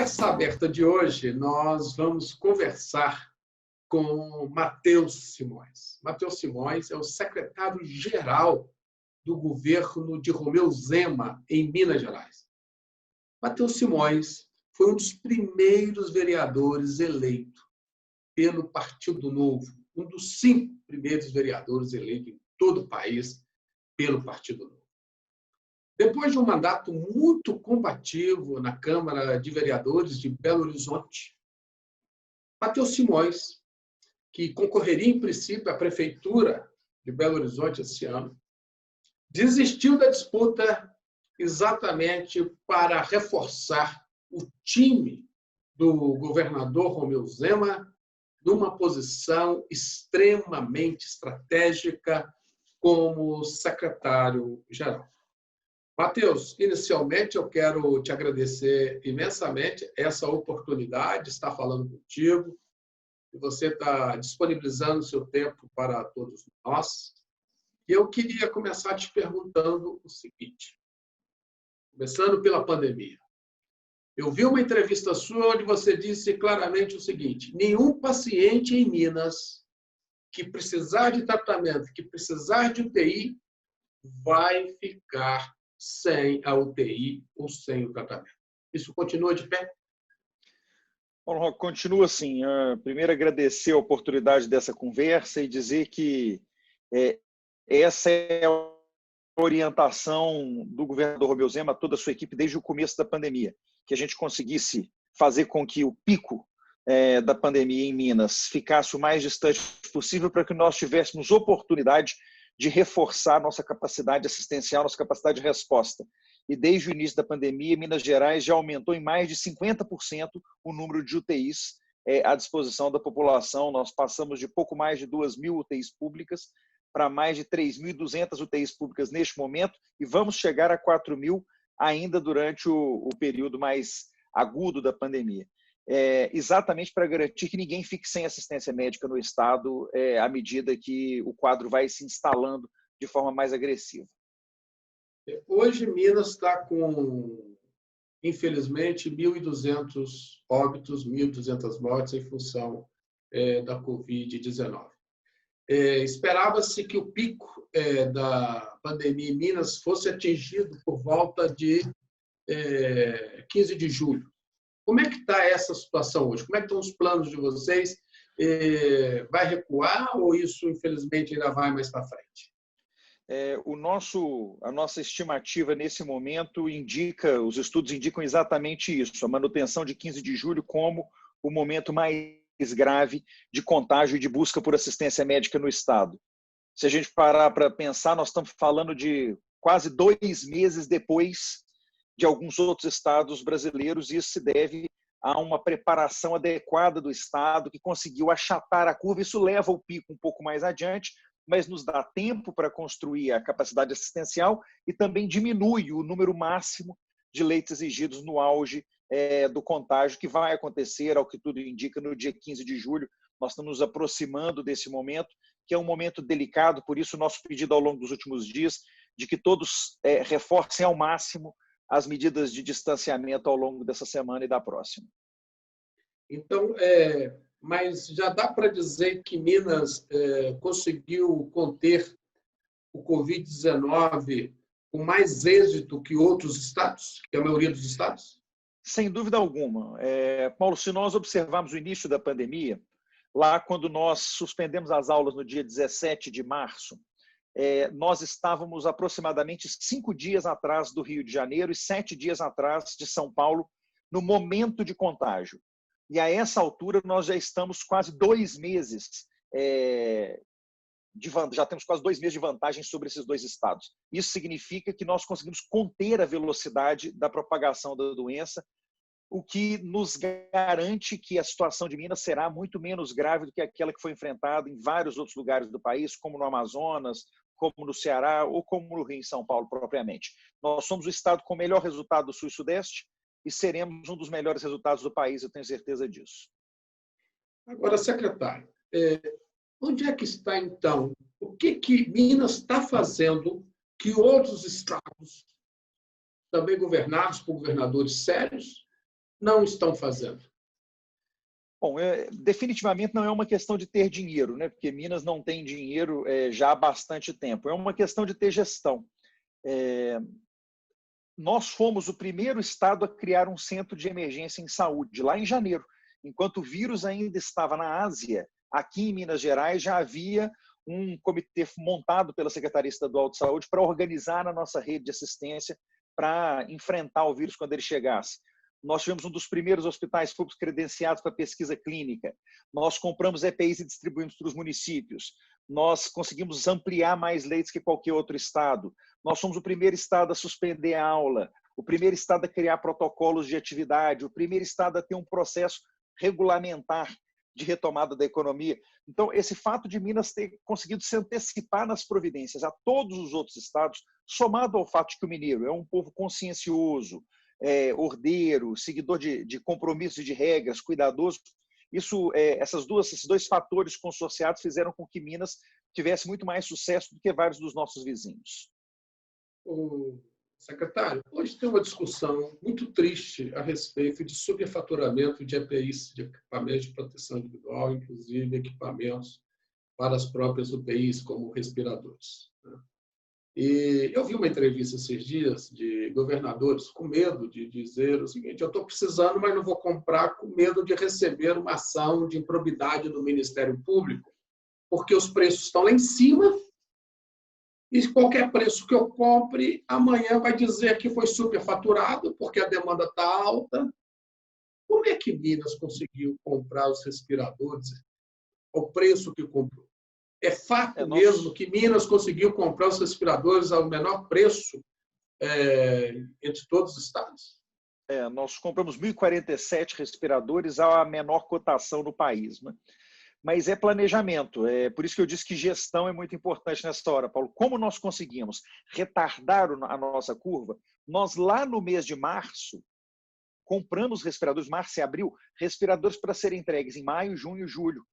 conversa aberta de hoje, nós vamos conversar com Matheus Simões. Matheus Simões é o secretário-geral do governo de Romeu Zema, em Minas Gerais. Matheus Simões foi um dos primeiros vereadores eleitos pelo Partido Novo, um dos 5 primeiros vereadores eleitos em todo o país pelo Partido Novo. Depois de um mandato muito combativo na Câmara de Vereadores de Belo Horizonte, Matheus Simões, que concorreria em princípio à Prefeitura de Belo Horizonte esse ano, desistiu da disputa exatamente para reforçar o time do governador Romeu Zema numa posição extremamente estratégica como secretário-geral. Matheus, inicialmente eu quero te agradecer imensamente essa oportunidade de estar falando contigo, e você está disponibilizando o seu tempo para todos nós. E eu queria começar te perguntando o seguinte, começando pela pandemia. Eu vi uma entrevista sua onde você disse claramente o seguinte: nenhum paciente em Minas que precisar de tratamento, que precisar de UTI, vai ficar sem a UTI ou sem o tratamento. Isso continua de pé? Bom, continua assim. Primeiro, agradecer a oportunidade dessa conversa e dizer que essa é a orientação do governador Romeu Zema, toda a sua equipe, desde o começo da pandemia, que a gente conseguisse fazer com que o pico da pandemia em Minas ficasse o mais distante possível para que nós tivéssemos oportunidade de reforçar nossa capacidade assistencial, nossa capacidade de resposta. E desde o início da pandemia, Minas Gerais já aumentou em mais de 50% o número de UTIs à disposição da população. Nós passamos de pouco mais de 2.000 UTIs públicas para mais de 3.200 UTIs públicas neste momento e vamos chegar a 4.000 ainda durante o período mais agudo da pandemia. Exatamente para garantir que ninguém fique sem assistência médica no Estado à medida que o quadro vai se instalando de forma mais agressiva. Hoje, Minas está com, infelizmente, 1.200 óbitos, 1.200 mortes em função da Covid-19. Esperava-se que o pico da pandemia em Minas fosse atingido por volta de 15 de julho. Como é que está essa situação hoje? Como é que estão os planos de vocês? Vai recuar ou isso, infelizmente, ainda vai mais para frente? A nossa estimativa nesse momento os estudos indicam exatamente isso, a manutenção de 15 de julho como o momento mais grave de contágio e de busca por assistência médica no Estado. Se a gente parar para pensar, nós estamos falando de quase 2 meses depois de alguns outros estados brasileiros, e isso se deve a uma preparação adequada do Estado, que conseguiu achatar a curva. Isso leva o pico um pouco mais adiante, mas nos dá tempo para construir a capacidade assistencial e também diminui o número máximo de leitos exigidos no auge do contágio, que vai acontecer, ao que tudo indica, no dia 15 de julho. Nós estamos nos aproximando desse momento, que é um momento delicado, por isso o nosso pedido ao longo dos últimos dias de que todos reforcem ao máximo as medidas de distanciamento ao longo dessa semana e da próxima. Então, mas já dá para dizer que Minas conseguiu conter o Covid-19 com mais êxito que outros estados, que a maioria dos estados? Sem dúvida alguma. Paulo, se nós observarmos o início da pandemia, lá quando nós suspendemos as aulas no dia 17 de março, nós estávamos aproximadamente 5 dias atrás do Rio de Janeiro e 7 dias atrás de São Paulo, no momento de contágio. E a essa altura nós já estamos quase 2 meses, já temos quase 2 meses de vantagem sobre esses 2 estados. Isso significa que nós conseguimos conter a velocidade da propagação da doença, o que nos garante que a situação de Minas será muito menos grave do que aquela que foi enfrentada em vários outros lugares do país, como no Amazonas, como no Ceará ou como no Rio e São Paulo propriamente. Nós somos o estado com o melhor resultado do Sul e Sudeste e seremos um dos melhores resultados do país, eu tenho certeza disso. Agora, secretário, onde é que está, então? O que Minas está fazendo que outros estados, também governados por governadores sérios, não estão fazendo? Bom, definitivamente não é uma questão de ter dinheiro, né? Porque Minas não tem dinheiro já há bastante tempo. É uma questão de ter gestão. Nós fomos o primeiro estado a criar um centro de emergência em saúde, lá em janeiro. Enquanto o vírus ainda estava na Ásia, aqui em Minas Gerais já havia um comitê montado pela Secretaria Estadual de Saúde para organizar a nossa rede de assistência para enfrentar o vírus quando ele chegasse. Nós tivemos um dos primeiros hospitais públicos credenciados para pesquisa clínica. Nós compramos EPIs e distribuímos para os municípios. Nós conseguimos ampliar mais leitos que qualquer outro estado. Nós somos o primeiro estado a suspender a aula, o primeiro estado a criar protocolos de atividade, o primeiro estado a ter um processo regulamentar de retomada da economia. Então, esse fato de Minas ter conseguido se antecipar nas providências a todos os outros estados, somado ao fato de que o mineiro é um povo consciencioso, ordeiro, seguidor de compromissos e de regras, cuidadoso, esses dois fatores consorciados fizeram com que Minas tivesse muito mais sucesso do que vários dos nossos vizinhos. O secretário, hoje tem uma discussão muito triste a respeito de superfaturamento de EPIs, de equipamentos de proteção individual, inclusive equipamentos para as próprias UTIs, como respiradores. E eu vi uma entrevista esses dias de governadores com medo de dizer o seguinte: eu estou precisando, mas não vou comprar, com medo de receber uma ação de improbidade do Ministério Público, porque os preços estão lá em cima e qualquer preço que eu compre, amanhã vai dizer que foi superfaturado, porque a demanda está alta. Como é que Minas conseguiu comprar os respiradores ao preço que comprou? É fato mesmo que Minas conseguiu comprar os respiradores ao menor preço entre todos os estados? Nós compramos 1.047 respiradores à menor cotação no país, né? Mas é planejamento. Por isso que eu disse que gestão é muito importante nessa hora, Paulo. Como nós conseguimos retardar a nossa curva? Nós, lá no mês de março, compramos respiradores, março e abril, respiradores para serem entregues em maio, junho e julho.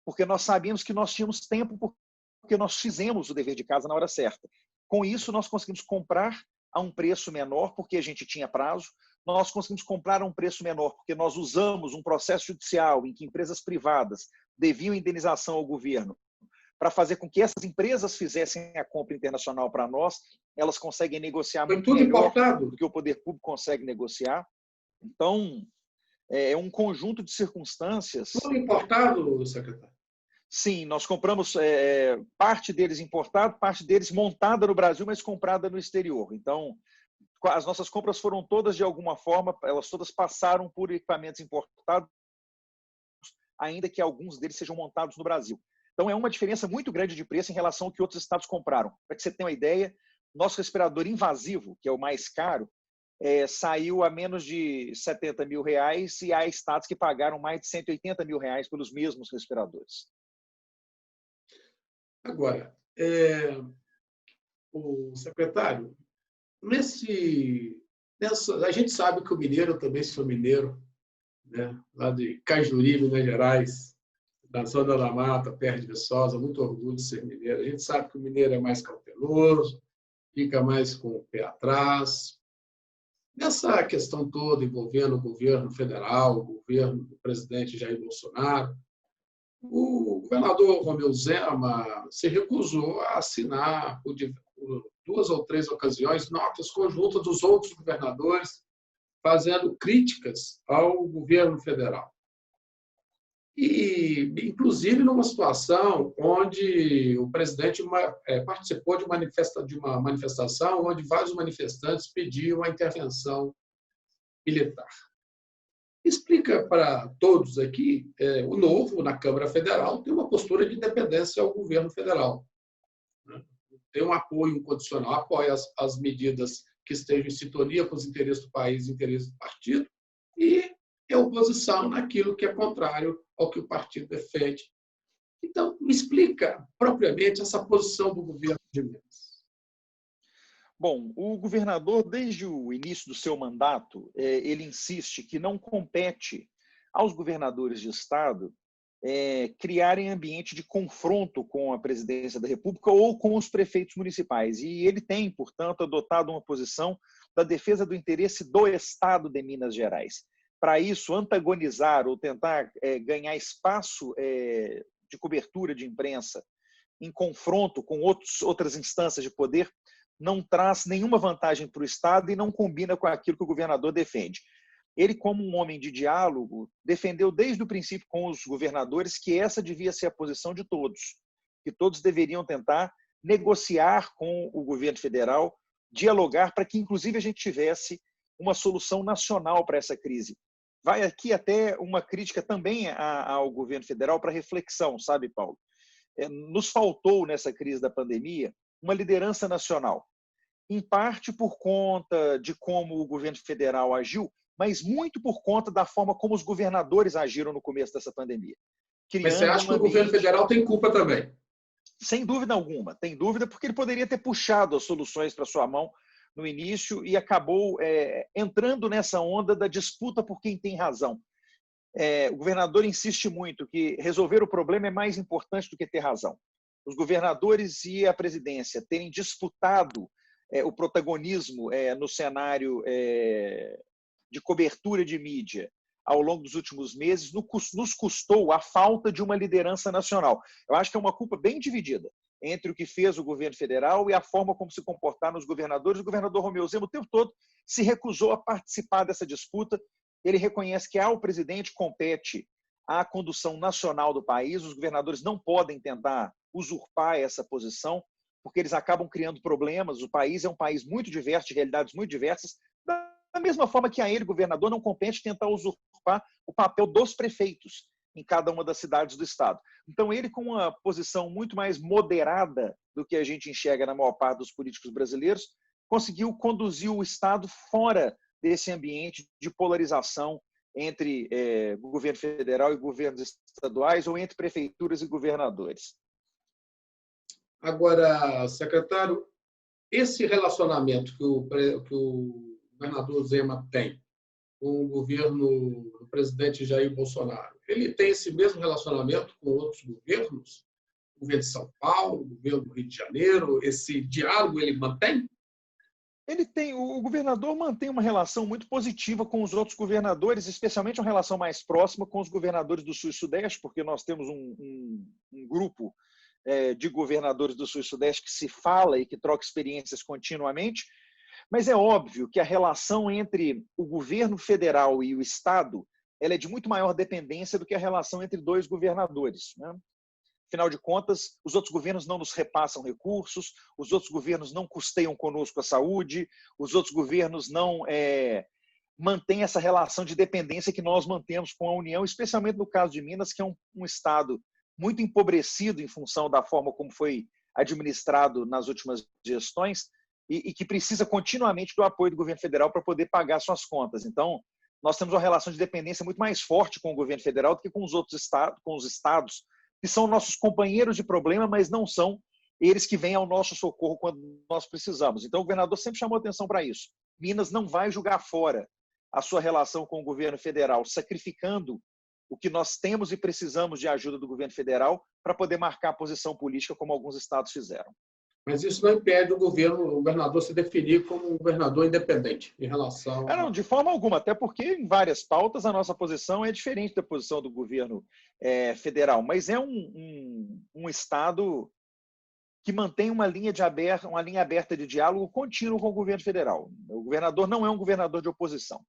Porque nós sabíamos que nós tínhamos tempo, porque nós fizemos o dever de casa na hora certa. Com isso, nós conseguimos comprar a um preço menor, porque a gente tinha prazo. Nós conseguimos comprar a um preço menor, porque nós usamos um processo judicial em que empresas privadas deviam indenização ao governo para fazer com que essas empresas fizessem a compra internacional para nós. Elas conseguem negociar muito melhor do que o poder público consegue negociar. Então, é um conjunto de circunstâncias. Tudo importado, secretário? Sim, nós compramos parte deles importado, parte deles montada no Brasil, mas comprada no exterior. Então, as nossas compras foram todas, de alguma forma, elas todas passaram por equipamentos importados, ainda que alguns deles sejam montados no Brasil. Então, é uma diferença muito grande de preço em relação ao que outros estados compraram. Para que você tenha uma ideia, nosso respirador invasivo, que é o mais caro, saiu a menos de R$70 mil, e há estados que pagaram mais de R$180 mil pelos mesmos respiradores. Agora, o secretário, a gente sabe que o mineiro, eu também sou mineiro, né? Lá de Cajuri, Minas Gerais, da Zona da Mata, perto de Viçosa, muito orgulho de ser mineiro. A gente sabe que o mineiro é mais cauteloso, fica mais com o pé atrás. Nessa questão toda envolvendo o governo federal, o governo do presidente Jair Bolsonaro, o governador Romeu Zema se recusou a assinar, por 2 ou 3 ocasiões, notas conjuntas dos outros governadores fazendo críticas ao governo federal. E, inclusive, numa situação onde o presidente participou de uma manifestação onde vários manifestantes pediam a intervenção militar. Explica para todos aqui, o Novo, na Câmara Federal, tem uma postura de independência ao governo federal. Tem um apoio incondicional, apoia as medidas que estejam em sintonia com os interesses do país e interesses do partido, e é oposição naquilo que é contrário ao que o partido defende. Então, me explica propriamente essa posição do governo de Minas. Bom, o governador, desde o início do seu mandato, ele insiste que não compete aos governadores de estado criarem ambiente de confronto com a presidência da República ou com os prefeitos municipais. E ele tem, portanto, adotado uma posição da defesa do interesse do Estado de Minas Gerais. para isso, antagonizar ou tentar ganhar espaço de cobertura de imprensa em confronto com outras instâncias de poder, não traz nenhuma vantagem para o Estado e não combina com aquilo que o governador defende. Ele, como um homem de diálogo, defendeu desde o princípio com os governadores que essa devia ser a posição de todos, que todos deveriam tentar negociar com o governo federal, dialogar para que, inclusive, a gente tivesse uma solução nacional para essa crise. Vai aqui até uma crítica também ao governo federal para reflexão, sabe, Paulo? Nos faltou, nessa crise da pandemia, uma liderança nacional, em parte por conta de como o governo federal agiu, mas muito por conta da forma como os governadores agiram no começo dessa pandemia. Mas você acha que o governo federal tem culpa também? Sem dúvida alguma. Tem dúvida porque ele poderia ter puxado as soluções para sua mão no início e acabou entrando nessa onda da disputa por quem tem razão. O governador insiste muito que resolver o problema é mais importante do que ter razão. Os governadores e a presidência terem disputado o protagonismo no cenário de cobertura de mídia ao longo dos últimos meses nos custou a falta de uma liderança nacional. Eu acho que é uma culpa bem dividida entre o que fez o governo federal e a forma como se comportaram os governadores. O governador Romeu Zema, o tempo todo, se recusou a participar dessa disputa. Ele reconhece que ao presidente compete a condução nacional do país, os governadores não podem tentar usurpar essa posição, porque eles acabam criando problemas. O país é um país muito diverso, de realidades muito diversas, da mesma forma que a ele, governador, não compete tentar usurpar o papel dos prefeitos em cada uma das cidades do estado. Então, ele, com uma posição muito mais moderada do que a gente enxerga na maior parte dos políticos brasileiros, conseguiu conduzir o estado fora desse ambiente de polarização entre governo federal e governos estaduais ou entre prefeituras e governadores. Agora, secretário, esse relacionamento que o governador Zema tem com o governo do presidente Jair Bolsonaro, ele tem esse mesmo relacionamento com outros governos? O governo de São Paulo, o governo do Rio de Janeiro, esse diálogo ele mantém? O governador mantém uma relação muito positiva com os outros governadores, especialmente uma relação mais próxima com os governadores do Sul e Sudeste, porque nós temos um grupo de governadores do Sul e Sudeste que se fala e que troca experiências continuamente, mas é óbvio que a relação entre o governo federal e o Estado ela é de muito maior dependência do que a relação entre dois governadores, né? Afinal de contas, os outros governos não nos repassam recursos, os outros governos não custeiam conosco a saúde, os outros governos não mantêm essa relação de dependência que nós mantemos com a União, especialmente no caso de Minas, que é um estado muito empobrecido em função da forma como foi administrado nas últimas gestões e que precisa continuamente do apoio do governo federal para poder pagar suas contas. Então, nós temos uma relação de dependência muito mais forte com o governo federal do que com os outros estados, com os estados que são nossos companheiros de problema, mas não são eles que vêm ao nosso socorro quando nós precisamos. Então, o governador sempre chamou atenção para isso. Minas não vai jogar fora a sua relação com o governo federal, sacrificando o que nós temos e precisamos de ajuda do governo federal para poder marcar a posição política, como alguns estados fizeram. Mas isso não impede o governador se definir como um governador independente em relação... Não, de forma alguma, até porque em várias pautas a nossa posição é diferente da posição do governo federal, mas é um Estado que mantém uma linha aberta de diálogo contínuo com o governo federal. O governador não é um governador de oposição.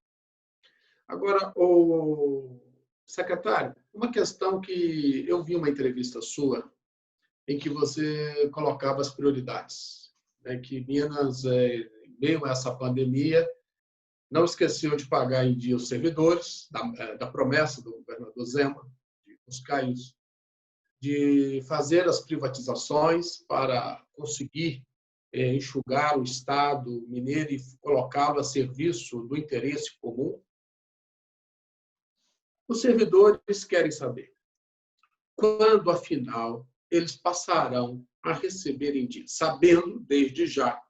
Agora, o secretário, uma questão que eu vi uma entrevista sua em que você colocava as prioridades, né? Que Minas, em meio a essa pandemia, não esqueceu de pagar em dia os servidores, da promessa do governador Zema, de buscar isso, de fazer as privatizações para conseguir enxugar o Estado mineiro e colocá-lo a serviço do interesse comum. Os servidores querem saber quando, afinal, eles passarão a receber em dia, sabendo desde já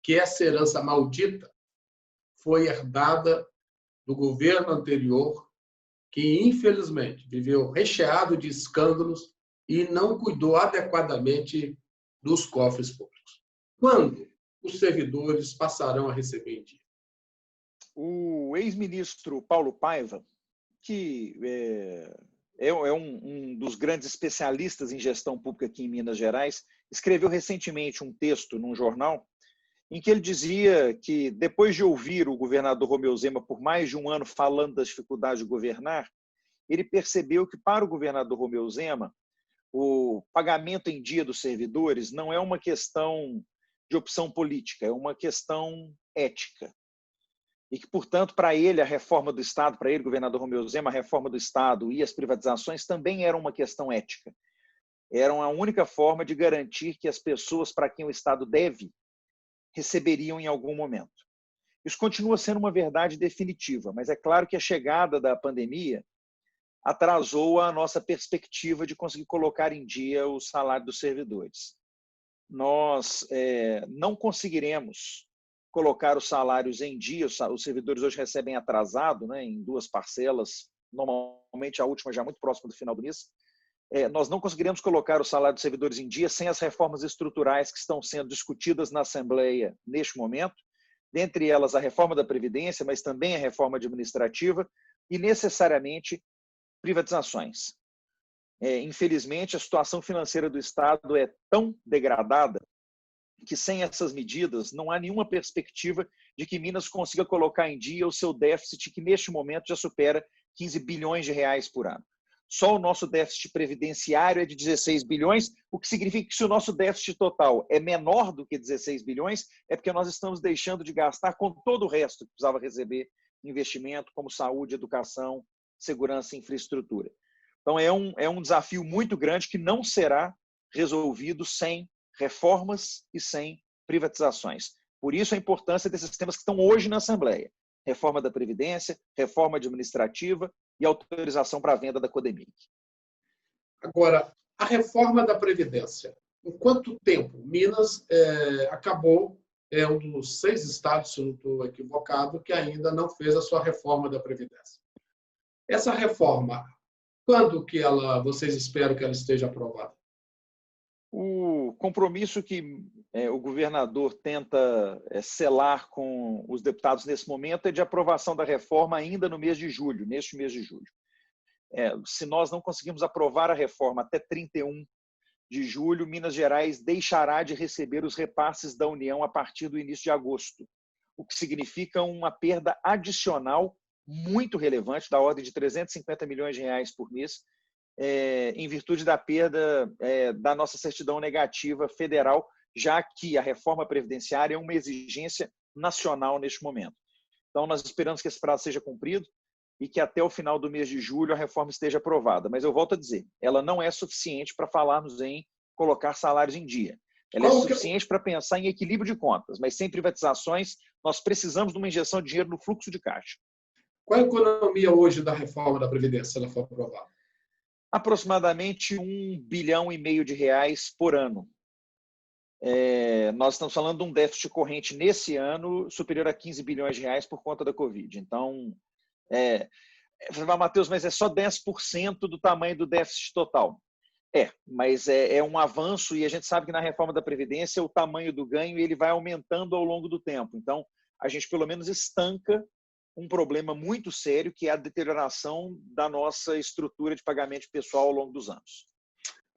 que essa herança maldita foi herdada do governo anterior, que infelizmente viveu recheado de escândalos e não cuidou adequadamente dos cofres públicos. Quando os servidores passarão a receber em dia? O ex-ministro Paulo Paiva, que é um dos grandes especialistas em gestão pública aqui em Minas Gerais, escreveu recentemente um texto num jornal em que ele dizia que, depois de ouvir o governador Romeu Zema por mais de um ano falando das dificuldades de governar, ele percebeu que, para o governador Romeu Zema, o pagamento em dia dos servidores não é uma questão de opção política, é uma questão ética. E que, portanto, para ele, a reforma do Estado, para ele, governador Romeu Zema, a reforma do Estado e as privatizações também eram uma questão ética. Eram a única forma de garantir que as pessoas para quem o Estado deve receberiam em algum momento. Isso continua sendo uma verdade definitiva, mas é claro que a chegada da pandemia atrasou a nossa perspectiva de conseguir colocar em dia o salário dos servidores. Nós não conseguiremos colocar os salários em dia. Os servidores hoje recebem atrasado, né, em 2 parcelas, normalmente a última já muito próxima do final do mês. Nós não conseguiremos colocar o salário dos servidores em dia sem as reformas estruturais que estão sendo discutidas na Assembleia neste momento, dentre elas a reforma da Previdência, mas também a reforma administrativa e, necessariamente, privatizações. Infelizmente, a situação financeira do Estado é tão degradada que, sem essas medidas, não há nenhuma perspectiva de que Minas consiga colocar em dia o seu déficit, que neste momento já supera 15 bilhões de reais por ano. Só o nosso déficit previdenciário é de 16 bilhões, o que significa que, se o nosso déficit total é menor do que 16 bilhões, é porque nós estamos deixando de gastar com todo o resto que precisava receber investimento, como saúde, educação, segurança e infraestrutura. Então, é um desafio muito grande que não será resolvido sem reformas e sem privatizações. Por isso, a importância desses temas que estão hoje na Assembleia: reforma da Previdência, reforma administrativa e autorização para a venda da Codemig. Agora, a reforma da Previdência. Em quanto tempo? Minas acabou, é um dos 6 estados, se eu não estou equivocado, que ainda não fez a sua reforma da Previdência. Essa reforma, quando que vocês esperam que ela esteja aprovada? O compromisso que o governador tenta selar com os deputados nesse momento é de aprovação da reforma ainda no mês de julho, neste mês de julho. Se nós não conseguirmos aprovar a reforma até 31 de julho, Minas Gerais deixará de receber os repasses da União a partir do início de agosto, o que significa uma perda adicional muito relevante, da ordem de 350 milhões de reais por mês, em virtude da perda da nossa certidão negativa federal, já que a reforma previdenciária é uma exigência nacional neste momento. Então, nós esperamos que esse prazo seja cumprido e que até o final do mês de julho a reforma esteja aprovada. Mas eu volto a dizer, ela não é suficiente para falarmos em colocar salários em dia. Ela é suficiente para pensar em equilíbrio de contas, mas sem privatizações, nós precisamos de uma injeção de dinheiro no fluxo de caixa. Qual a economia hoje da reforma da Previdência, se ela for aprovada? Aproximadamente 1,5 bilhão de reais por ano. Nós estamos falando de um déficit corrente nesse ano superior a 15 bilhões de reais por conta da Covid. Então, Matheus, mas é só 10% do tamanho do déficit total. Mas é um avanço, e a gente sabe que na reforma da Previdência o tamanho do ganho ele vai aumentando ao longo do tempo. Então, a gente pelo menos estanca um problema muito sério, que é a deterioração da nossa estrutura de pagamento pessoal ao longo dos anos.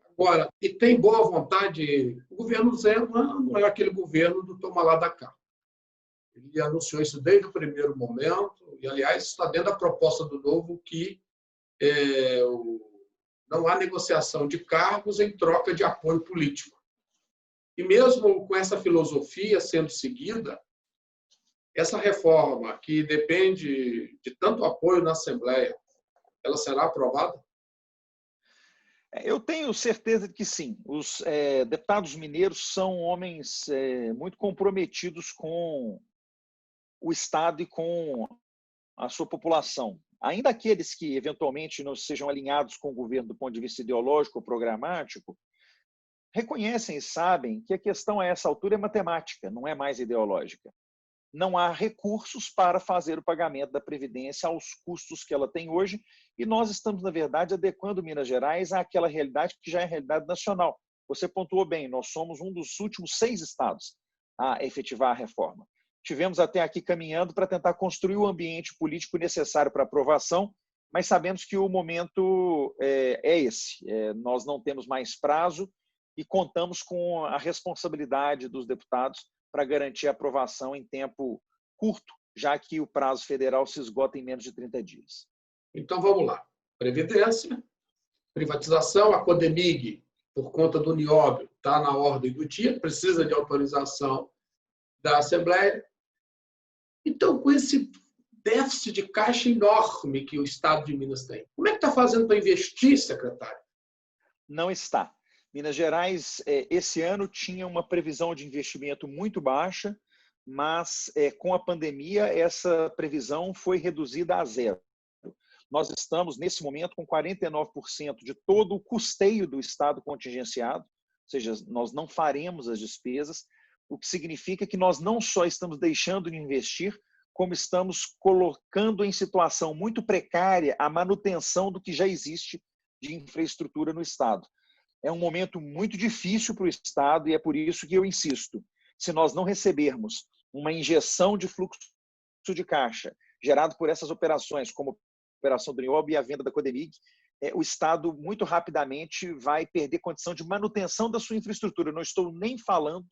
Agora, e tem boa vontade, o governo Zema não é aquele governo do toma lá da cá. Ele anunciou isso desde o primeiro momento, e, aliás, está dentro da proposta do Novo que não há negociação de cargos em troca de apoio político. E mesmo com essa filosofia sendo seguida, essa reforma, que depende de tanto apoio na Assembleia, ela será aprovada? Eu tenho certeza de que sim. Os deputados mineiros são homens muito comprometidos com o Estado e com a sua população. Ainda aqueles que, eventualmente, não sejam alinhados com o governo do ponto de vista ideológico ou programático, reconhecem e sabem que a questão a essa altura é matemática, não é mais ideológica. Não há recursos para fazer o pagamento da Previdência aos custos que ela tem hoje, e nós estamos, na verdade, adequando Minas Gerais àquela realidade que já é realidade nacional. Você pontuou bem, nós somos um dos últimos 6 estados a efetivar a reforma. tivemos até aqui caminhando para tentar construir o ambiente político necessário para aprovação, mas sabemos que o momento é esse. Nós não temos mais prazo e contamos com a responsabilidade dos deputados para garantir a aprovação em tempo curto, já que o prazo federal se esgota em menos de 30 dias. Então, vamos lá. Previdência, privatização, a Codemig, por conta do Nióbio, está na ordem do dia, precisa de autorização da Assembleia. Então, com esse déficit de caixa enorme que o Estado de Minas tem, como é que está fazendo para investir, secretário? Não está. Minas Gerais, esse ano, tinha uma previsão de investimento muito baixa, mas com a pandemia, essa previsão foi reduzida a zero. Nós estamos, nesse momento, com 49% de todo o custeio do Estado contingenciado, ou seja, nós não faremos as despesas, o que significa que nós não só estamos deixando de investir, como estamos colocando em situação muito precária a manutenção do que já existe de infraestrutura no Estado. É um momento muito difícil para o Estado e é por isso que eu insisto, se nós não recebermos uma injeção de fluxo de caixa gerado por essas operações, como a operação do Nióbio e a venda da Codemig, o Estado muito rapidamente vai perder condição de manutenção da sua infraestrutura. Eu não estou nem falando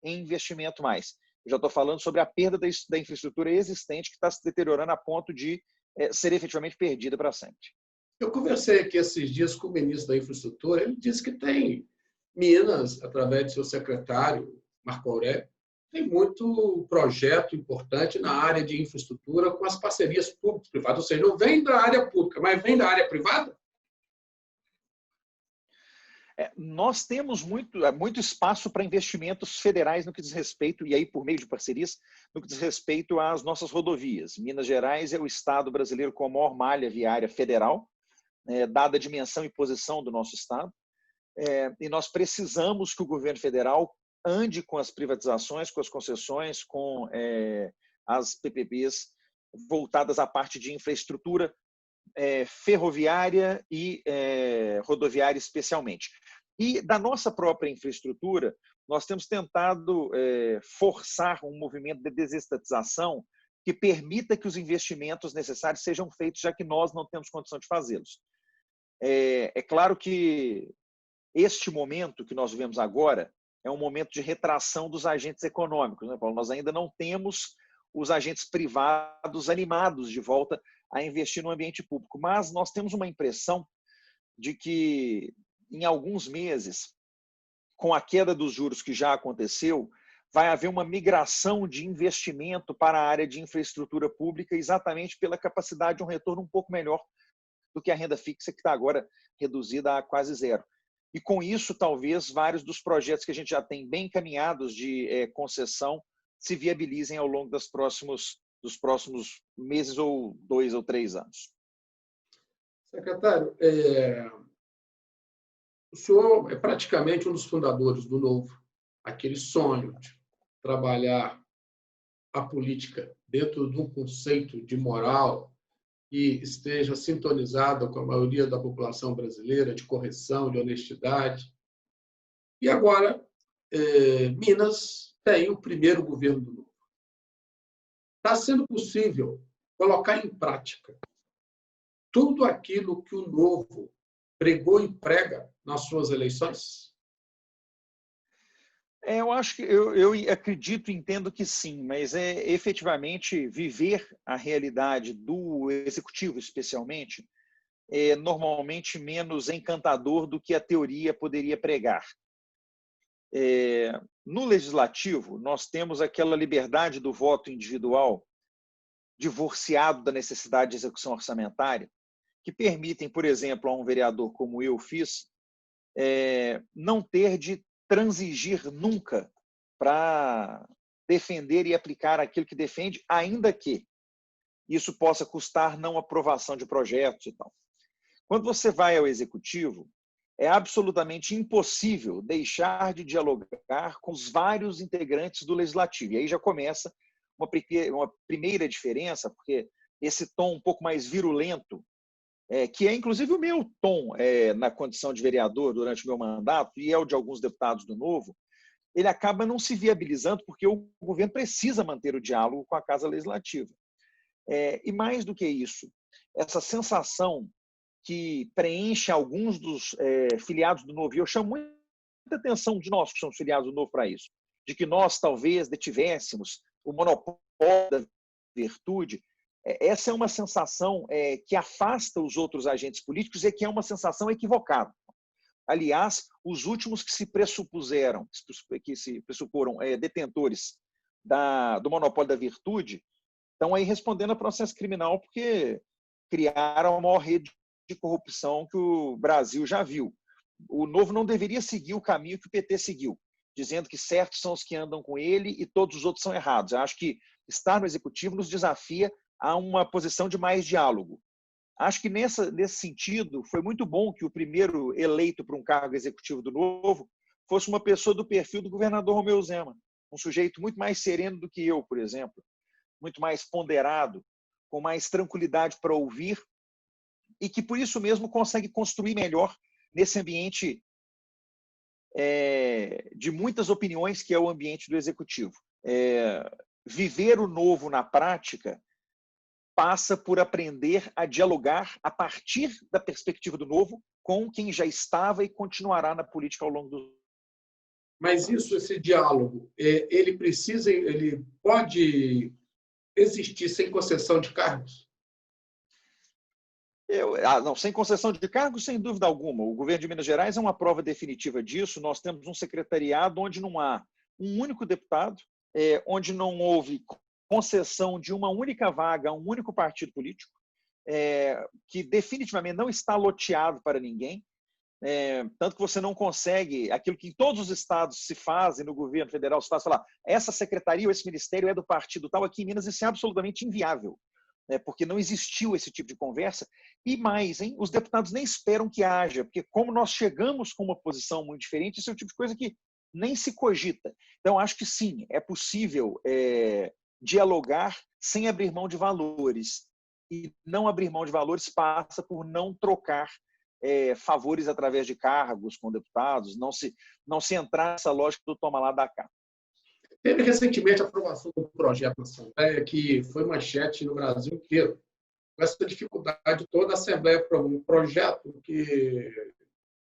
em investimento mais. Eu já estou falando sobre a perda da infraestrutura existente que está se deteriorando a ponto de ser efetivamente perdida para sempre. Eu conversei aqui esses dias com o ministro da Infraestrutura, ele disse que tem Minas, através do seu secretário, Marco Aurélio, tem muito projeto importante na área de infraestrutura com as parcerias públicas-privadas, ou seja, não vem da área pública, mas vem da área privada? Nós temos muito espaço para investimentos federais no que diz respeito, e aí por meio de parcerias, no que diz respeito às nossas rodovias. Minas Gerais é o estado brasileiro com a maior malha viária federal, dada a dimensão e posição do nosso estado, e nós precisamos que o governo federal ande com as privatizações, com as concessões, com as PPPs voltadas à parte de infraestrutura ferroviária e rodoviária especialmente. E da nossa própria infraestrutura, nós temos tentado forçar um movimento de desestatização que permita que os investimentos necessários sejam feitos, já que nós não temos condição de fazê-los. É claro que este momento que nós vivemos agora é um momento de retração dos agentes econômicos, né, Paulo? Nós ainda não temos os agentes privados animados de volta a investir no ambiente público, mas nós temos uma impressão de que, em alguns meses, com a queda dos juros que já aconteceu, vai haver uma migração de investimento para a área de infraestrutura pública, exatamente pela capacidade de um retorno um pouco melhor do que a renda fixa, que está agora reduzida a quase zero. E com isso, talvez, vários dos projetos que a gente já tem bem encaminhados de concessão se viabilizem ao longo dos próximos meses ou 2 ou 3 anos. Secretário, o senhor é praticamente um dos fundadores do Novo, aquele sonho de trabalhar a política dentro de um conceito de moral que esteja sintonizado com a maioria da população brasileira, de correção, de honestidade. E agora, Minas tem o primeiro governo do Novo. Está sendo possível colocar em prática tudo aquilo que o Novo pregou e prega nas suas eleições? Eu acho que eu acredito e entendo que sim, mas efetivamente viver a realidade do executivo, especialmente, é normalmente menos encantador do que a teoria poderia pregar. No legislativo, nós temos aquela liberdade do voto individual, divorciado da necessidade de execução orçamentária, que permitem, por exemplo, a um vereador como eu fiz, não ter de transigir nunca para defender e aplicar aquilo que defende, ainda que isso possa custar não aprovação de projetos e tal. Quando você vai ao executivo, é absolutamente impossível deixar de dialogar com os vários integrantes do legislativo. E aí já começa uma primeira diferença, porque esse tom um pouco mais virulento, que é inclusive o meu tom na condição de vereador durante o meu mandato, e é o de alguns deputados do Novo, ele acaba não se viabilizando, porque o governo precisa manter o diálogo com a Casa Legislativa. E mais do que isso, essa sensação que preenche alguns dos filiados do Novo, e eu chamo muita atenção de nós que somos filiados do Novo para isso, de que nós talvez detivéssemos o monopólio da virtude. Essa é uma sensação que afasta os outros agentes políticos e que é uma sensação equivocada. Aliás, os últimos que se pressupuseram, que se pressuporam detentores do monopólio da virtude, estão aí respondendo a processo criminal porque criaram a maior rede de corrupção que o Brasil já viu. O Novo não deveria seguir o caminho que o PT seguiu, dizendo que certos são os que andam com ele e todos os outros são errados. Eu acho que estar no Executivo nos desafia a uma posição de mais diálogo. Acho que nesse sentido foi muito bom que o primeiro eleito para um cargo executivo do Novo fosse uma pessoa do perfil do governador Romeu Zema, um sujeito muito mais sereno do que eu, por exemplo, muito mais ponderado, com mais tranquilidade para ouvir e que por isso mesmo consegue construir melhor nesse ambiente de muitas opiniões que é o ambiente do Executivo. Viver o novo na prática passa por aprender a dialogar a partir da perspectiva do novo com quem já estava e continuará na política ao longo do... Mas esse diálogo, ele pode existir sem concessão de cargos? Não, sem concessão de cargos, sem dúvida alguma. O governo de Minas Gerais é uma prova definitiva disso. Nós temos um secretariado onde não há um único deputado, onde não houve concessão de uma única vaga a um único partido político, que definitivamente não está loteado para ninguém, tanto que você não consegue aquilo que em todos os estados se faz, e no governo federal se faz, falar essa secretaria ou esse ministério é do partido tal. Aqui em Minas isso é absolutamente inviável, porque não existiu esse tipo de conversa. E mais, os deputados nem esperam que haja, porque como nós chegamos com uma posição muito diferente, isso é o tipo de coisa que nem se cogita. Então, acho que sim, é possível dialogar sem abrir mão de valores. E não abrir mão de valores passa por não trocar favores através de cargos com deputados, não se entrar nessa lógica do toma lá, dá cá. Teve recentemente a aprovação do projeto na Assembleia, que foi manchete no Brasil inteiro. Com essa dificuldade toda, a Assembleia aprovou um projeto que,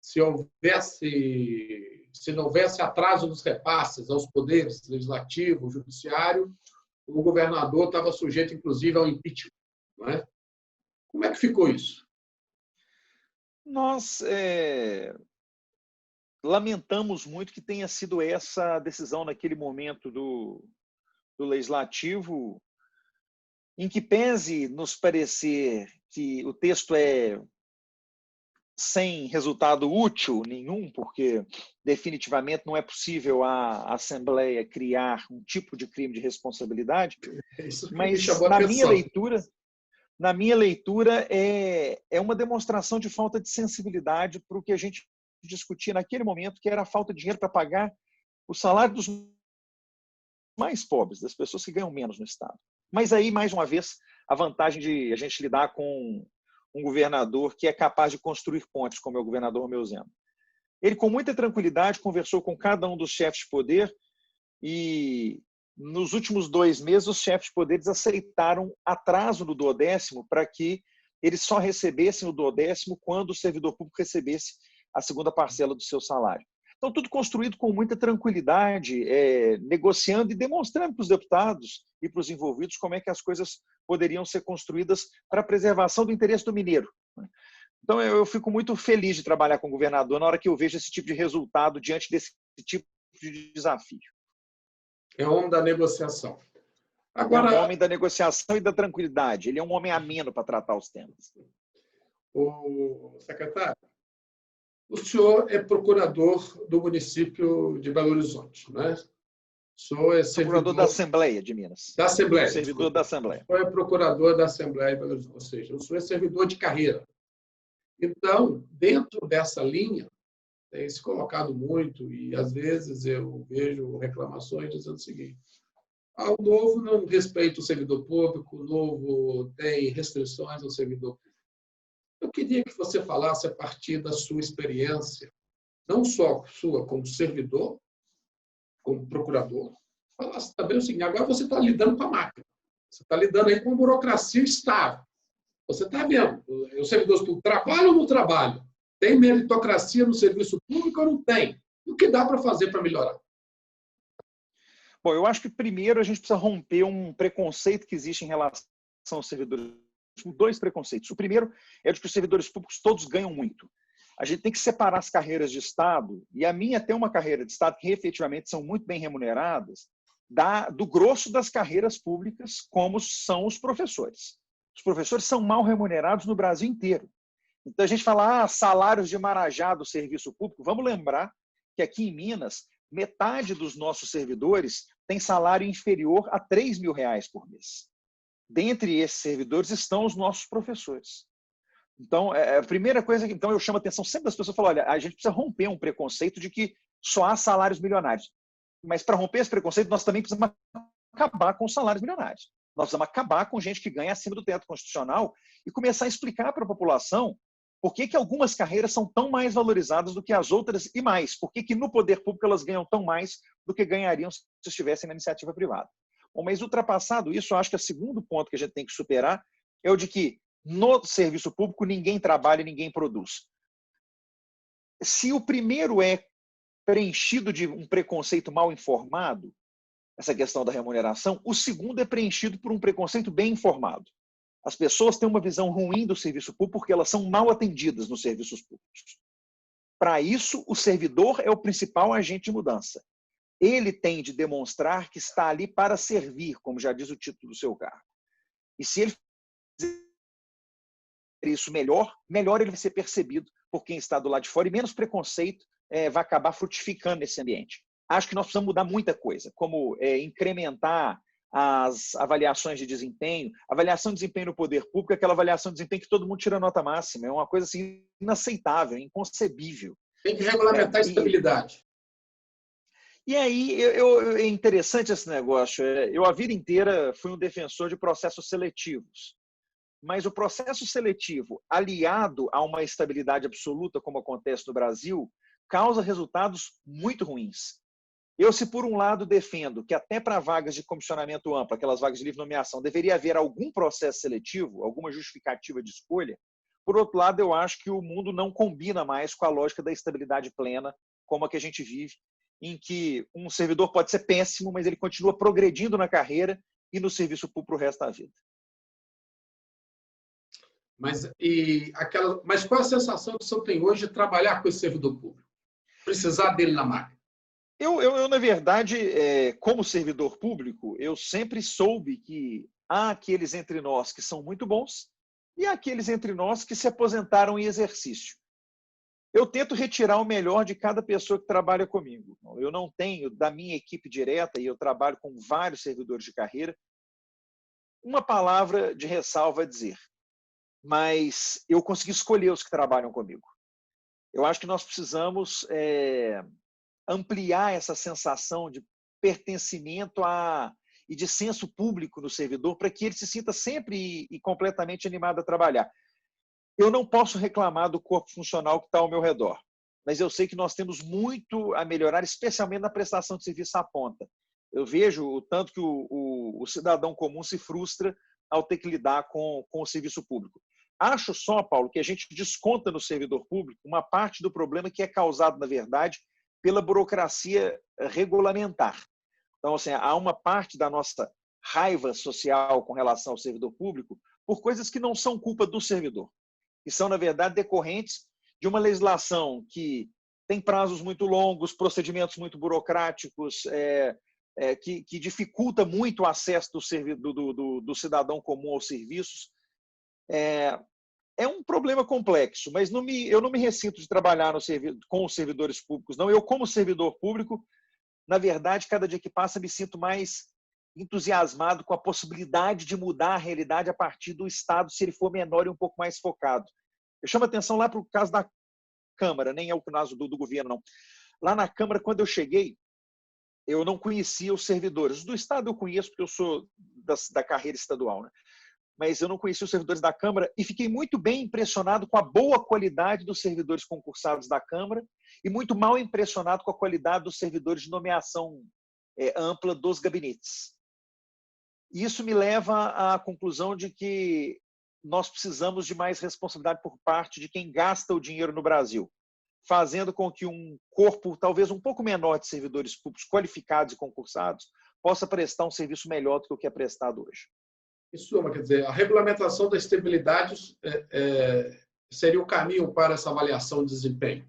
se não houvesse atraso dos repasses aos poderes legislativo, judiciário, o governador estava sujeito, inclusive, ao impeachment. Não é? Como é que ficou isso? Nós lamentamos muito que tenha sido essa decisão naquele momento do Legislativo, em que pese nos parecer que o texto é sem resultado útil nenhum, porque definitivamente não é possível a Assembleia criar um tipo de crime de responsabilidade, mas na minha leitura é uma demonstração de falta de sensibilidade para o que a gente discutia naquele momento, que era a falta de dinheiro para pagar o salário dos mais pobres, das pessoas que ganham menos no Estado. Mas aí, mais uma vez, a vantagem de a gente lidar com um governador que é capaz de construir pontes, como é o governador Romeu Zema. Ele, com muita tranquilidade, conversou com cada um dos chefes de poder e, nos últimos 2 meses, os chefes de poderes aceitaram atraso no 12º para que eles só recebessem o 12º quando o servidor público recebesse a segunda parcela do seu salário. Então, tudo construído com muita tranquilidade, negociando e demonstrando para os deputados e para os envolvidos como é que as coisas poderiam ser construídas para a preservação do interesse do mineiro. Então, eu fico muito feliz de trabalhar com o governador na hora que eu vejo esse tipo de resultado diante desse tipo de desafio. É o homem da negociação. Agora, é um homem da negociação e da tranquilidade. Ele é um homem ameno para tratar os temas. O secretário, o senhor é procurador do município de Belo Horizonte, não é? O senhor é procurador da Assembleia de Minas. Da Assembleia. Servidor da Assembleia. O senhor é procurador da Assembleia de Belo Horizonte, ou seja, o senhor é servidor de carreira. Então, dentro dessa linha, tem se colocado muito, e às vezes eu vejo reclamações dizendo o seguinte: o Novo não respeita o servidor público, o Novo tem restrições ao servidor público. Eu queria que você falasse a partir da sua experiência, não só sua como servidor, como procurador, falasse também o seguinte: agora você está lidando com a máquina, você está lidando aí com a burocracia estável. Você está vendo, os servidores públicos trabalham ou não trabalham? Tem meritocracia no serviço público ou não tem? E o que dá para fazer para melhorar? Bom, eu acho que primeiro a gente precisa romper um preconceito que existe em relação aos servidores. Dois preconceitos. O primeiro é de que os servidores públicos todos ganham muito. A gente tem que separar as carreiras de Estado, e a minha tem uma carreira de Estado que efetivamente são muito bem remuneradas, do grosso das carreiras públicas, como são os professores. Os professores são mal remunerados no Brasil inteiro. Então a gente fala, salários de marajá do serviço público. Vamos lembrar que aqui em Minas, metade dos nossos servidores tem salário inferior a R$3.000 por mês. Dentre esses servidores estão os nossos professores. Então, a primeira coisa que eu chamo a atenção sempre das pessoas, olha, a gente precisa romper um preconceito de que só há salários milionários. Mas para romper esse preconceito, nós também precisamos acabar com os salários milionários. Nós precisamos acabar com gente que ganha acima do teto constitucional e começar a explicar para a população por que algumas carreiras são tão mais valorizadas do que as outras e mais. Por que no poder público elas ganham tão mais do que ganhariam se estivessem na iniciativa privada. Bom, mas ultrapassado isso, eu acho que o segundo ponto que a gente tem que superar é o de que no serviço público ninguém trabalha e ninguém produz. Se o primeiro é preenchido de um preconceito mal informado, essa questão da remuneração, o segundo é preenchido por um preconceito bem informado. As pessoas têm uma visão ruim do serviço público porque elas são mal atendidas nos serviços públicos. Para isso, o servidor é o principal agente de mudança. Ele tem de demonstrar que está ali para servir, como já diz o título do seu cargo. E se ele fizer isso melhor ele vai ser percebido por quem está do lado de fora e menos preconceito vai acabar frutificando nesse ambiente. Acho que nós precisamos mudar muita coisa, como incrementar as avaliações de desempenho. Avaliação de desempenho no poder público é aquela avaliação de desempenho que todo mundo tira nota máxima. É uma coisa assim, inaceitável, inconcebível. Tem que regulamentar a estabilidade. E aí, é interessante esse negócio. Eu, a vida inteira, fui um defensor de processos seletivos. Mas o processo seletivo, aliado a uma estabilidade absoluta, como acontece no Brasil, causa resultados muito ruins. Eu, se por um lado defendo que até para vagas de comissionamento amplo, aquelas vagas de livre nomeação, deveria haver algum processo seletivo, alguma justificativa de escolha, por outro lado, eu acho que o mundo não combina mais com a lógica da estabilidade plena, como a que a gente vive, em que um servidor pode ser péssimo, mas ele continua progredindo na carreira e no serviço público o resto da vida. Mas qual a sensação que o senhor tem hoje de trabalhar com esse servidor público? Precisar dele na máquina? Eu na verdade, como servidor público, eu sempre soube que há aqueles entre nós que são muito bons e há aqueles entre nós que se aposentaram em exercício. Eu tento retirar o melhor de cada pessoa que trabalha comigo. Eu não tenho, da minha equipe direta, e eu trabalho com vários servidores de carreira, uma palavra de ressalva a dizer. Mas eu consegui escolher os que trabalham comigo. Eu acho que nós precisamos ampliar essa sensação de pertencimento e de senso público no servidor para que ele se sinta sempre e completamente animado a trabalhar. Eu não posso reclamar do corpo funcional que está ao meu redor, mas eu sei que nós temos muito a melhorar, especialmente na prestação de serviço à ponta. Eu vejo o tanto que o cidadão comum se frustra ao ter que lidar com o serviço público. Acho só, Paulo, que a gente desconta no servidor público uma parte do problema que é causado, na verdade, pela burocracia regulamentar. Então, assim, há uma parte da nossa raiva social com relação ao servidor público por coisas que não são culpa do servidor, que são, na verdade, decorrentes de uma legislação que tem prazos muito longos, procedimentos muito burocráticos, que dificulta muito o acesso do cidadão comum aos serviços. É um problema complexo, mas eu não me ressinto de trabalhar com os servidores públicos, não. Eu, como servidor público, na verdade, cada dia que passa, me sinto mais entusiasmado com a possibilidade de mudar a realidade a partir do Estado, se ele for menor e um pouco mais focado. Eu chamo a atenção lá para o caso da Câmara, nem é o caso do governo, não. Lá na Câmara, quando eu cheguei, eu não conhecia os servidores. Do Estado eu conheço, porque eu sou da carreira estadual, né? Mas eu não conhecia os servidores da Câmara e fiquei muito bem impressionado com a boa qualidade dos servidores concursados da Câmara e muito mal impressionado com a qualidade dos servidores de nomeação ampla dos gabinetes. Isso me leva à conclusão de que nós precisamos de mais responsabilidade por parte de quem gasta o dinheiro no Brasil, fazendo com que um corpo talvez um pouco menor de servidores públicos qualificados e concursados possa prestar um serviço melhor do que o que é prestado hoje. Em suma, quer dizer, a regulamentação da estabilidade seria o caminho para essa avaliação de desempenho.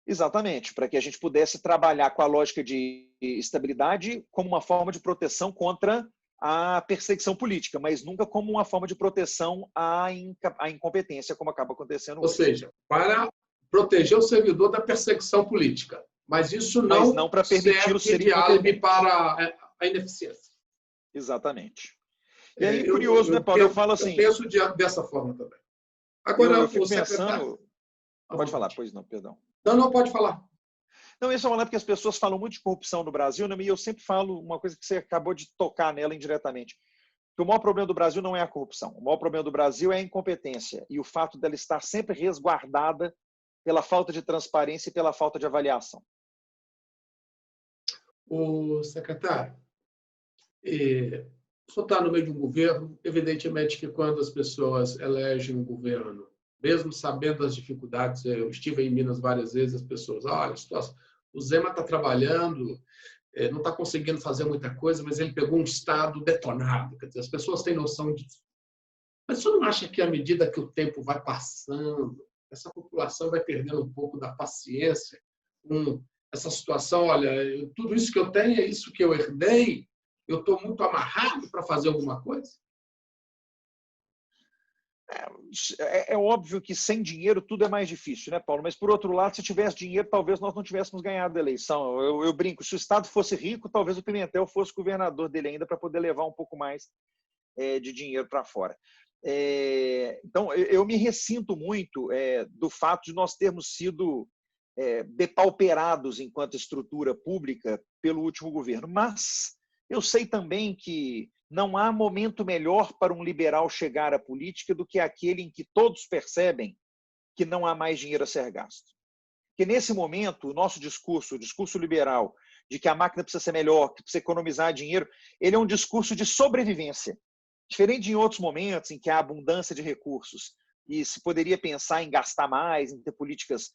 Exatamente, para que a gente pudesse trabalhar com a lógica de estabilidade como uma forma de proteção contra a perseguição política, mas nunca como uma forma de proteção à incompetência, como acaba acontecendo hoje. Ou seja, para proteger o servidor da perseguição política, mas isso não para permitir serve de álibi para a ineficiência. Exatamente. E aí, curioso, né, Paulo? Eu falo assim... Eu penso dessa forma também. Agora, eu fico pensando... Pode falar, pois não, perdão. Não, pode falar. Não, isso é uma porque as pessoas falam muito de corrupção no Brasil, né? E eu sempre falo uma coisa que você acabou de tocar nela indiretamente. Que o maior problema do Brasil não é a corrupção. O maior problema do Brasil é a incompetência e o fato dela estar sempre resguardada pela falta de transparência e pela falta de avaliação. O secretário, o senhor está no meio de um governo, evidentemente que quando as pessoas elegem um governo, mesmo sabendo das dificuldades, eu estive em Minas várias vezes, as pessoas, olha, o Zema está trabalhando, não está conseguindo fazer muita coisa, mas ele pegou um estado detonado, quer dizer, as pessoas têm noção disso. Mas o senhor não acha que à medida que o tempo vai passando, essa população vai perdendo um pouco da paciência com essa situação? Olha, tudo isso que eu tenho é isso que eu herdei, eu estou muito amarrado para fazer alguma coisa? É óbvio que sem dinheiro tudo é mais difícil, né, Paulo? Mas, por outro lado, se tivesse dinheiro, talvez nós não tivéssemos ganhado a eleição. Eu brinco, se o Estado fosse rico, talvez o Pimentel fosse governador dele ainda para poder levar um pouco mais de dinheiro para fora. Então, eu me ressinto muito do fato de nós termos sido depauperados enquanto estrutura pública pelo último governo. Mas eu sei também que não há momento melhor para um liberal chegar à política do que aquele em que todos percebem que não há mais dinheiro a ser gasto. Porque nesse momento, o nosso discurso, o discurso liberal, de que a máquina precisa ser melhor, que precisa economizar dinheiro, ele é um discurso de sobrevivência. Diferente de em outros momentos em que há abundância de recursos e se poderia pensar em gastar mais, em ter políticas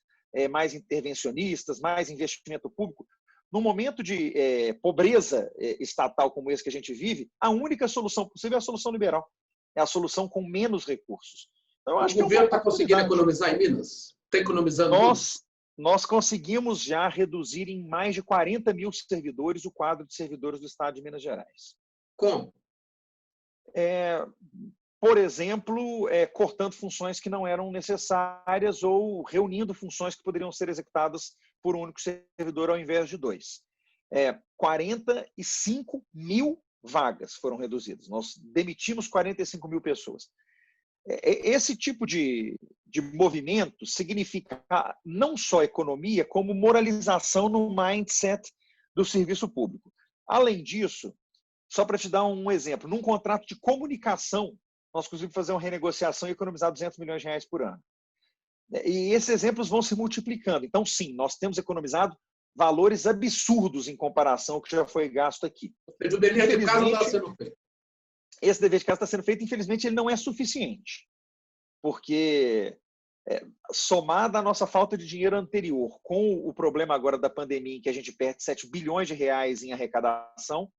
mais intervencionistas, mais investimento público, num momento de pobreza estatal como esse que a gente vive, a única solução possível é a solução liberal. É a solução com menos recursos. Então, eu acho o governo está conseguindo economizar em Minas? Está economizando nós conseguimos já reduzir em mais de 40 mil servidores o quadro de servidores do Estado de Minas Gerais. Como? Por exemplo, cortando funções que não eram necessárias ou reunindo funções que poderiam ser executadas por um único servidor ao invés de 2. 45 mil vagas foram reduzidas. Nós demitimos 45 mil pessoas. Esse tipo de movimento significa não só economia, como moralização no mindset do serviço público. Além disso, só para te dar um exemplo, num contrato de comunicação, nós conseguimos fazer uma renegociação e economizar R$200 milhões por ano. E esses exemplos vão se multiplicando. Então, sim, nós temos economizado valores absurdos em comparação ao que já foi gasto aqui. O dever de casa está sendo feito. Esse dever de casa está sendo feito, infelizmente, ele não é suficiente. Porque, somada à nossa falta de dinheiro anterior, com o problema agora da pandemia, em que a gente perde R$7 bilhões em arrecadação,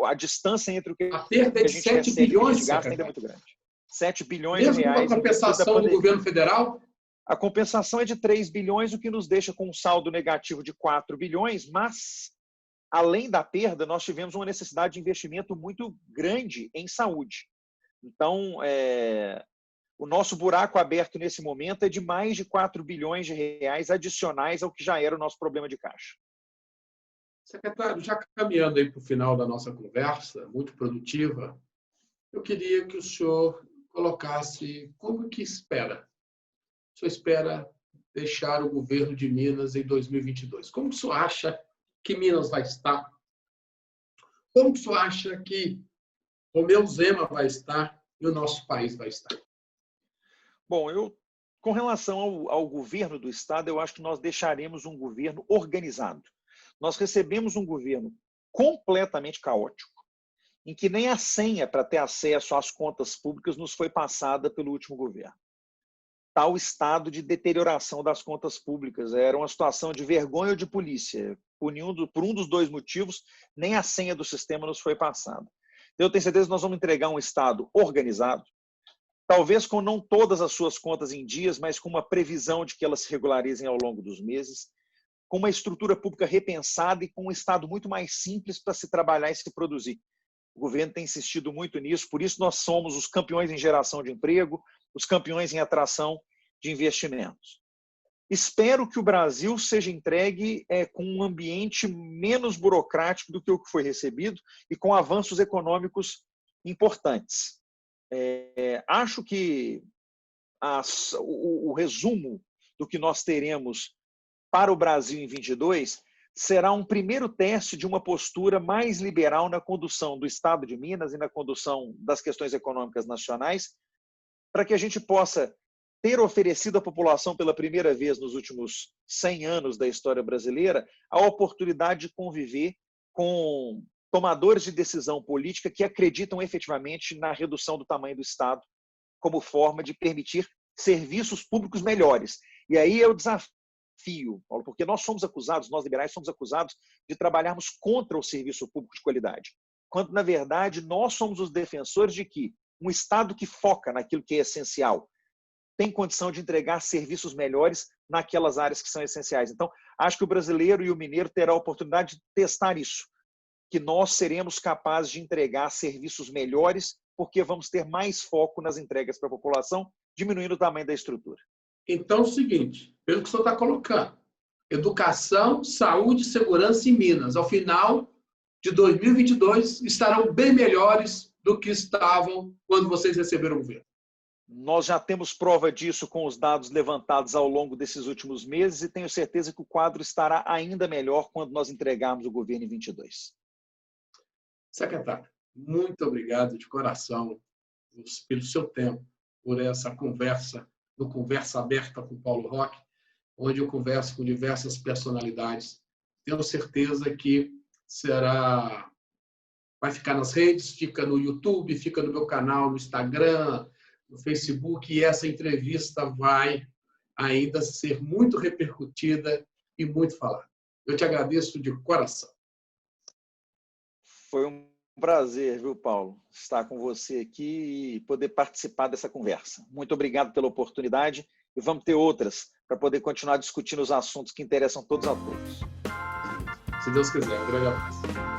a distância entre o que a perda a de gente 7 recebe bilhões, e a gente gasta ainda é muito grande. 7 bilhões mesmo de reais. Mesmo com a compensação do governo federal? A compensação é de 3 bilhões, o que nos deixa com um saldo negativo de 4 bilhões, mas, além da perda, nós tivemos uma necessidade de investimento muito grande em saúde. Então, o nosso buraco aberto nesse momento é de mais de 4 bilhões de reais adicionais ao que já era o nosso problema de caixa. Secretário, já caminhando aí para o final da nossa conversa, muito produtiva, eu queria que o senhor colocasse como que espera. O senhor espera deixar o governo de Minas em 2022. Como que o senhor acha que Minas vai estar? Como que o senhor acha que Romeu Zema vai estar e o nosso país vai estar? Bom, com relação ao governo do Estado, eu acho que nós deixaremos um governo organizado. nós recebemos um governo completamente caótico, em que nem a senha para ter acesso às contas públicas nos foi passada pelo último governo. Tal estado de deterioração das contas públicas era uma situação de vergonha ou de polícia. Por um dos dois motivos, nem a senha do sistema nos foi passada. Então, eu tenho certeza que nós vamos entregar um estado organizado, talvez com não todas as suas contas em dias, mas com uma previsão de que elas se regularizem ao longo dos meses, com uma estrutura pública repensada e com um estado muito mais simples para se trabalhar e se produzir. O governo tem insistido muito nisso, por isso nós somos os campeões em geração de emprego, os campeões em atração de investimentos. Espero que o Brasil seja entregue com um ambiente menos burocrático do que o que foi recebido e com avanços econômicos importantes. Acho que o resumo do que nós teremos para o Brasil em 22 será um primeiro teste de uma postura mais liberal na condução do Estado de Minas e na condução das questões econômicas nacionais, para que a gente possa ter oferecido à população pela primeira vez nos últimos 100 anos da história brasileira a oportunidade de conviver com tomadores de decisão política que acreditam efetivamente na redução do tamanho do Estado como forma de permitir serviços públicos melhores. E aí é o desafio, Paulo, porque nós liberais somos acusados de trabalharmos contra o serviço público de qualidade, quando, na verdade, nós somos os defensores de que um Estado que foca naquilo que é essencial tem condição de entregar serviços melhores naquelas áreas que são essenciais. Então, acho que o brasileiro e o mineiro terão a oportunidade de testar isso, que nós seremos capazes de entregar serviços melhores porque vamos ter mais foco nas entregas para a população, diminuindo o tamanho da estrutura. Então, é o seguinte, pelo que o senhor está colocando, educação, saúde e segurança em Minas, ao final de 2022, estarão bem melhores do que estavam quando vocês receberam o governo. Nós já temos prova disso com os dados levantados ao longo desses últimos meses e tenho certeza que o quadro estará ainda melhor quando nós entregarmos o governo em 22. Secretário, muito obrigado de coração pelo seu tempo, por essa conversa, no Conversa Aberta com Paulo Roque, onde eu converso com diversas personalidades. Tenho certeza que vai ficar nas redes, fica no YouTube, fica no meu canal, no Instagram, no Facebook, e essa entrevista vai ainda ser muito repercutida e muito falada. Eu te agradeço de coração. Foi um prazer, viu, Paulo, estar com você aqui e poder participar dessa conversa. Muito obrigado pela oportunidade e vamos ter outras para poder continuar discutindo os assuntos que interessam todos a todos. Se Deus quiser. Um grande abraço.